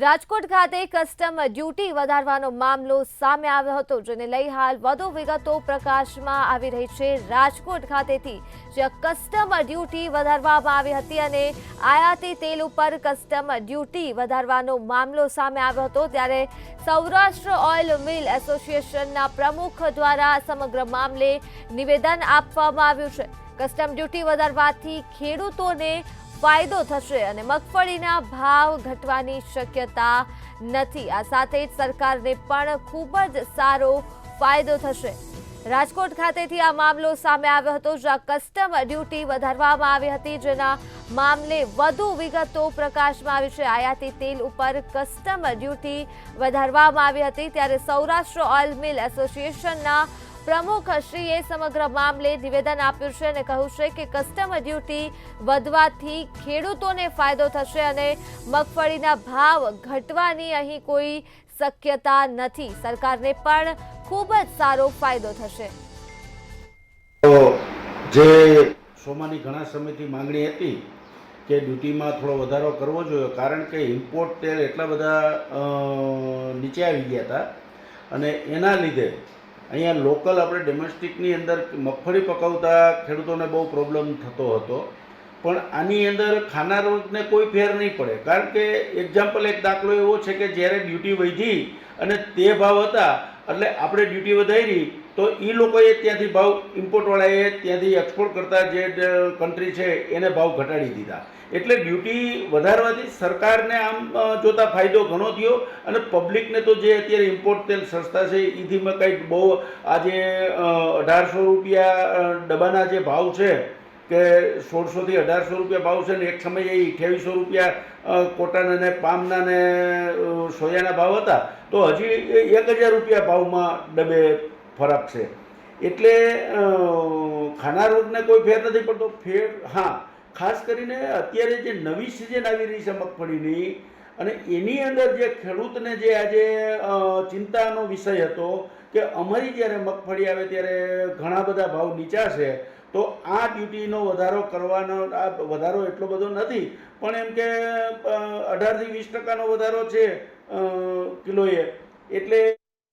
રાજકોટ ખાતે custom duty વધારવાનો મામલો સામે આવ્યો હતો, જેને લઈ હાલ વધુ વિગતો પ્રકાશમાં આવી રહી છે। રાજકોટ ખાતેથી જ્યાં કસ્ટમ ડ્યુટી વધારવામાં આવી હતી અને આયાતી તેલ ઉપર કસ્ટમ ડ્યુટી વધારવાનો મામલો સામે આવ્યો હતો, ત્યારે સૌરાષ્ટ્ર ઓઇલ મિલ એસોસિએશનના પ્રમુખ દ્વારા સમગ્ર મામલે નિવેદન આપવામાં આવ્યું છે। કસ્ટમ ડ્યુટી વધારવાથી ખેડૂતોને फायदो थशे अने मगफळीना भाव घटवानी शक्यता नथी। आ साथे ज सरकारने पण खूब ज सारो फायदो थशे। राजकोट खातेथी आ मामलो सामे आव्यो हतो, ज्यां कस्टम ड्यूटी વધારવામાં આવી હતી, જેના મામલે વધુ વિગતો પ્રકાશમાં આવી છે। આયાતી તેલ ઉપર કસ્ટમ ડ્યુટી વધારવામાં આવી હતી, ત્યારે સૌરાષ્ટ્ર ઓઇલ મિલ એસોસિએશનના પ્રમુખશ્રીએ સમગ્ર મામલે નિવેદન આપ્યું છે અને કહ્યું છે કે કસ્ટમ ડ્યુટી વધવાથી ખેડૂતોને ફાયદો થશે અને મગફળીના ભાવ ઘટવાની અહીં કોઈ શક્યતા નથી। સરકારને પણ ખૂબ જ સારો ફાયદો થશે। જે સોમાની ઘણા સમયથી માંગણી હતી કે ડ્યુટીમાં થોડો વધારો કરવો જોઈએ, કારણ કે ઇમ્પોર્ટ તેલ એટલા બધા નીચે આવી ગયા હતા અને એના લીધે અહીંયા લોકલ આપણે ડોમેસ્ટિકની અંદર મગફળી પકવતા ખેડૂતોને બહુ પ્રોબ્લેમ થતો હતો, પણ આની અંદર ખાનાર વર્ગને કોઈ ફેર નહીં પડે। કારણ કે એક્ઝામ્પલ, એક દાખલો એવો છે કે જ્યારે ડ્યુટી વધી અને તે ભાવ હતા એટલે આપણે ડ્યુટી વધારી તો એ લોકોએ ત્યાંથી ભાવ, ઇમ્પોર્ટવાળાએ ત્યાંથી એક્સપોર્ટ કરતા જે કન્ટ્રી છે એને ભાવ ઘટાડી દીધા। એટલે ડ્યુટી વધારવાથી સરકારને આમ જોતા ફાયદો ઘણો થયો અને પબ્લિકને તો જે અત્યારે ઇમ્પોર્ટ તેલ સસ્તા છે એથી કંઈક બહુ, આજે 1800 રૂપિયા ડબ્બાના જે ભાવ છે કે 1600 થી 1800 રૂપિયા ભાવ છે ને એક સમયે 2800 રૂપિયા કોટન અને પામના ને સોયાના ભાવ હતા, તો હજી 1000 રૂપિયા ભાવમાં ડબ્બે ફરક છે। એટલે ખાનાર વર્ગને કોઈ ફેર નથી પડતો। ફેર હા, ખાસ કરીને અત્યારે જે નવી સિઝન આવી રહી છે મગફળીની, અને એની અંદર જે ખેડૂતને જે આજે ચિંતાનો વિષય હતો કે અમારી જ્યારે મગફળી આવે ત્યારે ઘણા બધા ભાવ નીચા છે, તો આ ડ્યુટીનો વધારો કરવાનો, આ વધારો એટલો બધો નથી, પણ એમ કે 18 થી 20% વધારો છે કિલોએ। એટલે